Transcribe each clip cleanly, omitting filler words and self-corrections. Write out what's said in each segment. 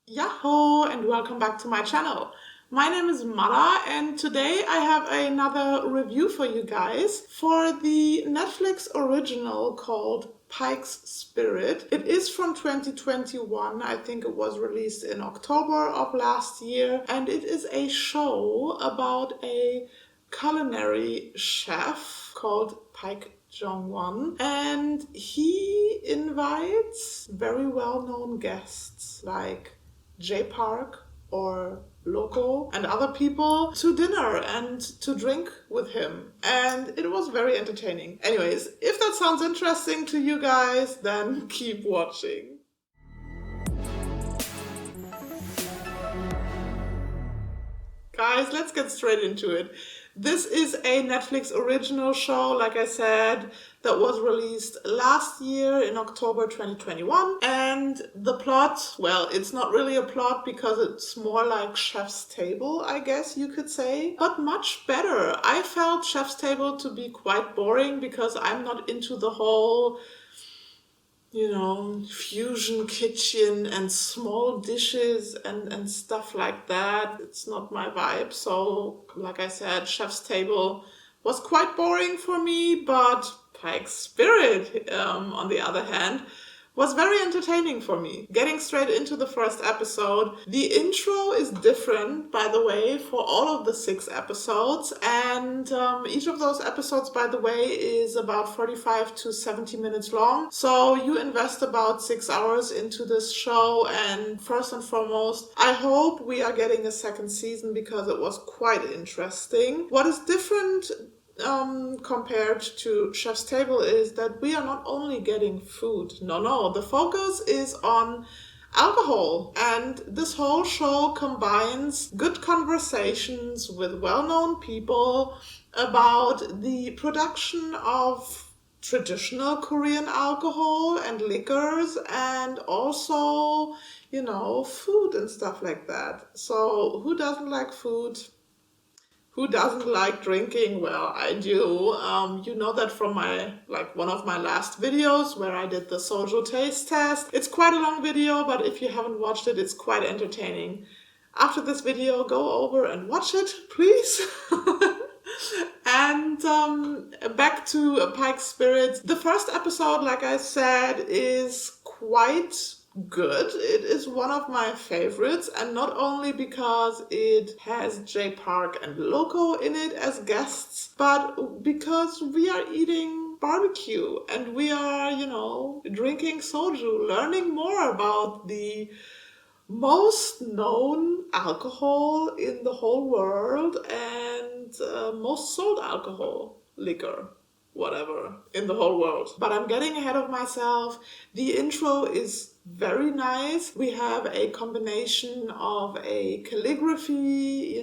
Yahoo and welcome back to my channel. My name is Mara and today I have another review for you guys for the Netflix original called Pike's Spirit. It is from 2021. I think it was released in October of last year, and it is a show about a culinary chef called Paik Jong-won, and he invites very well-known guests like J Park or Loco and other people to dinner and to drink with him. And it was very entertaining. Anyways, if that sounds interesting to you guys, then keep watching. Guys, let's get straight into it. This is a Netflix original show, like I said, that was released last year in October 2021. And the plot, well, it's not really a plot because it's more like Chef's Table, I guess you could say, but much better. I felt Chef's Table to be quite boring because I'm not into the whole fusion kitchen and small dishes and stuff like that. It's not my vibe. So, like I said, Chef's Table was quite boring for me, but Pike's Spirit, on the other hand, was very entertaining for me. Getting straight into the first episode, the intro is different, by the way, for all of the 6 episodes, and each of those episodes, by the way, is about 45 to 70 minutes long. So you invest about 6 hours into this show, and first and foremost, I hope we are getting a second season because it was quite interesting. What is different compared to Chef's Table is that we are not only getting food. No, the focus is on alcohol, and this whole show combines good conversations with well-known people about the production of traditional Korean alcohol and liquors, and also, food and stuff like that. So who doesn't like food? Who doesn't like drinking? Well, I do. You know that from one of my last videos where I did the soju taste test. It's quite a long video, but if you haven't watched it, it's quite entertaining. After this video, go over and watch it, please. And back to Pike's Spirit. The first episode, like I said, is quite good. It is one of my favorites, and not only because it has J Park and Loco in it as guests, but because we are eating barbecue and we are, drinking soju, learning more about the most known alcohol in the whole world and most sold alcohol, liquor, whatever, in the whole world. But I'm getting ahead of myself. The intro is very nice. We have a combination of a calligraphy,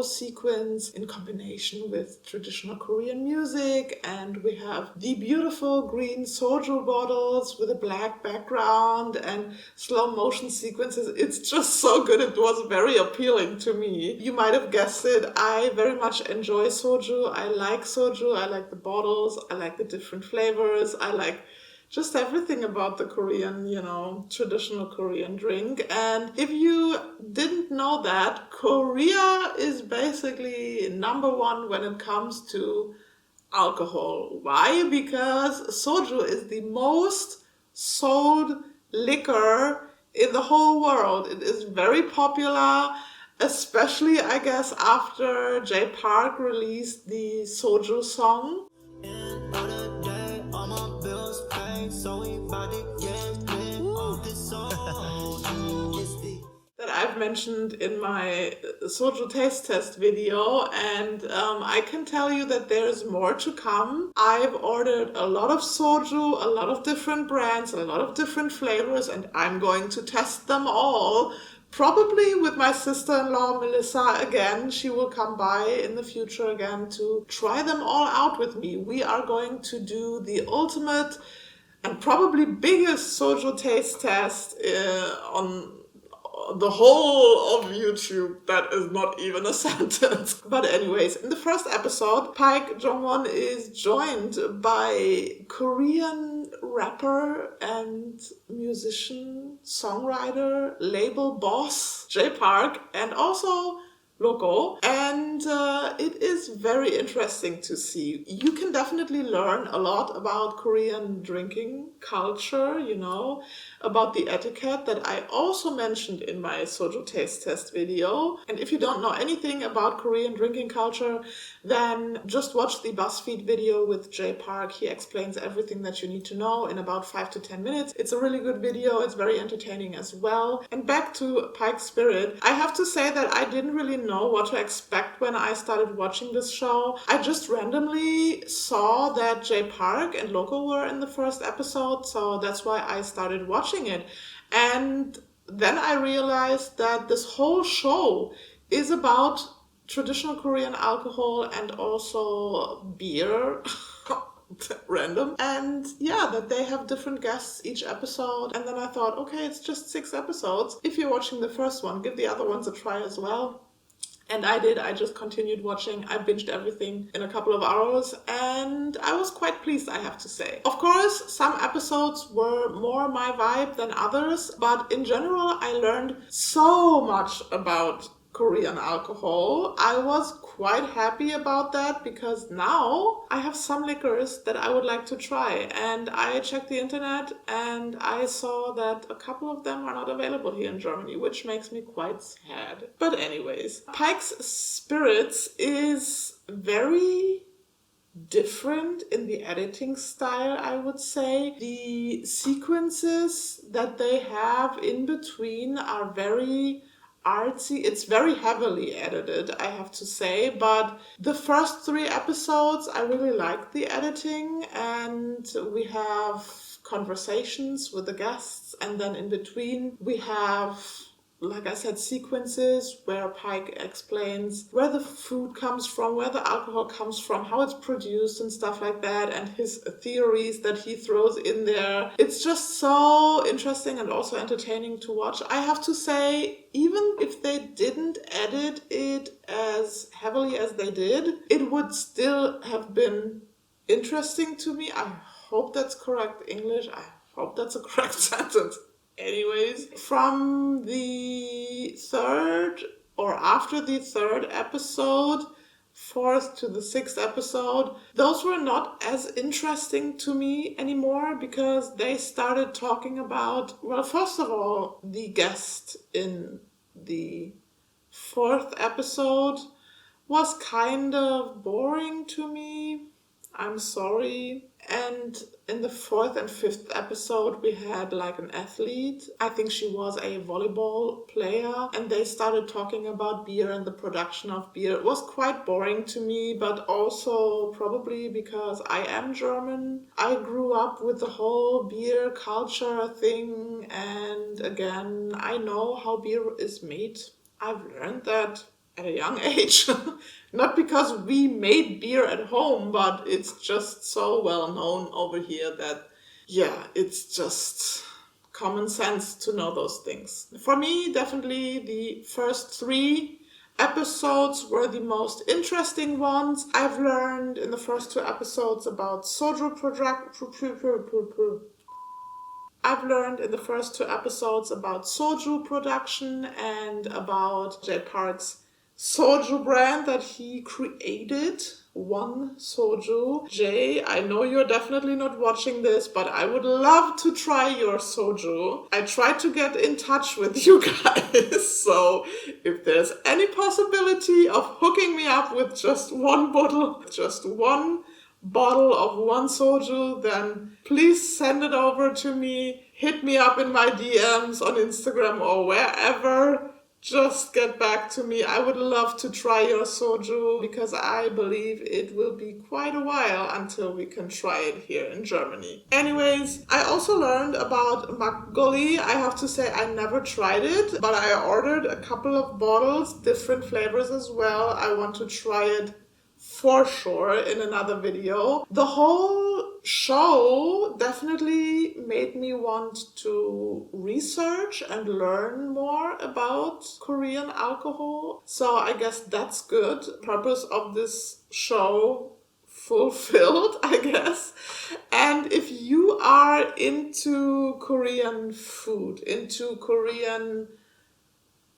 sequence in combination with traditional Korean music, and we have the beautiful green soju bottles with a black background and slow motion sequences. It's just so good. It was very appealing to me. You might have guessed it. I very much enjoy soju. I like soju. I like the bottles. I like the different flavors. I like just everything about the Korean, traditional Korean drink. And if you didn't know that, Korea is basically number one when it comes to alcohol. Why? Because soju is the most sold liquor in the whole world. It is very popular, especially, I guess, after J Park released the soju song. That I've mentioned in my soju taste test video, and I can tell you that there's more to come. I've ordered a lot of soju, a lot of different brands, a lot of different flavors, and I'm going to test them all. Probably with my sister-in-law Melissa again. She will come by in the future again to try them all out with me. We are going to do the ultimate and probably biggest soju taste test on the whole of YouTube. That is not even a sentence. But anyways, in the first episode, Paik Jong-won is joined by Korean rapper and musician songwriter, label boss, Jay Park, and also Loco, and it is very interesting to see. You can definitely learn a lot about Korean drinking culture, about the etiquette that I also mentioned in my soju taste test video. And if you don't know anything about Korean drinking culture, then just watch the BuzzFeed video with Jay Park. He explains everything that you need to know in about 5 to 10 minutes. It's a really good video. It's very entertaining as well. And back to Paik Spirit, I have to say that I didn't really know what to expect when I started watching this show. I just randomly saw that Jay Park and Loco were in the first episode, so that's why I started watching it. And then I realized that this whole show is about traditional Korean alcohol and also beer. Random. And yeah, that they have different guests each episode. And then I thought, okay, it's just 6 episodes. If you're watching the first one, give the other ones a try as well. And I did. I just continued watching. I binged everything in a couple of hours, and I was quite pleased, I have to say. Of course, some episodes were more my vibe than others, but in general, I learned so much about Korean alcohol. I was quite happy about that because now I have some liquors that I would like to try, and I checked the internet and I saw that a couple of them are not available here in Germany, which makes me quite sad. But anyways, Paik's Spirits is very different in the editing style, I would say. The sequences that they have in between are very artsy. It's very heavily edited, I have to say, but the first 3 episodes I really liked the editing, and we have conversations with the guests, and then in between we have, like I said, sequences where Paik explains where the food comes from, where the alcohol comes from, how it's produced and stuff like that, and his theories that he throws in there. It's just so interesting and also entertaining to watch. I have to say, even if they didn't edit it as heavily as they did, it would still have been interesting to me. I hope that's correct English. I hope that's a correct sentence. Anyways, from the 3rd or after the 3rd episode, 4th to the 6th episode, those were not as interesting to me anymore because they started talking about, well, first of all, the guest in the 4th episode was kind of boring to me. I'm sorry. And in the 4th and 5th episode, we had like an athlete. I think she was a volleyball player. And they started talking about beer and the production of beer. It was quite boring to me, but also probably because I am German. I grew up with the whole beer culture thing. And again, I know how beer is made. I've learned that at a young age. Not because we made beer at home, but it's just so well known over here that, yeah, it's just common sense to know those things. For me, definitely the first 3 episodes were the most interesting ones. I've learned in the first 2 episodes about soju production and about Jay Park's soju brand that he created. One soju. Jay, I know you're definitely not watching this, but I would love to try your soju. I tried to get in touch with you guys, so if there's any possibility of hooking me up with just one bottle of one soju, then please send it over to me. Hit me up in my DMs on Instagram or wherever. Just get back to me. I would love to try your soju because I believe it will be quite a while until we can try it here in Germany. Anyways, I also learned about makgeolli. I have to say I never tried it, but I ordered a couple of bottles, different flavors as well. I want to try it for sure in another video. The whole show definitely made me want to research and learn more about Korean alcohol. So I guess that's good. The purpose of this show fulfilled, I guess. And if you are into Korean food, into Korean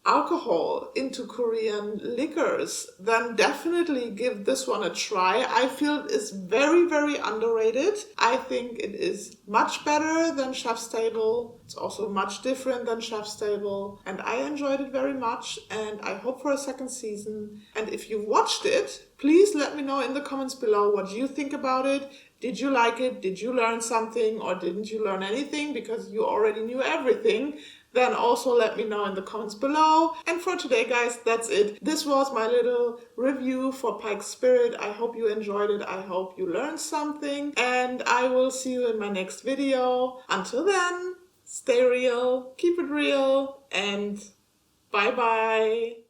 alcohol, into Korean liquors, then definitely give this one a try. I feel it's very, very underrated. I think it is much better than Chef's Table. It's also much different than Chef's Table. And I enjoyed it very much, and I hope for a second season. And if you watched it, please let me know in the comments below what you think about it. Did you like it? Did you learn something, or didn't you learn anything because you already knew everything? Then also let me know in the comments below. And for today, guys, that's it. This was my little review for Paik Spirit. I hope you enjoyed it. I hope you learned something. And I will see you in my next video. Until then, stay real, keep it real, and bye-bye.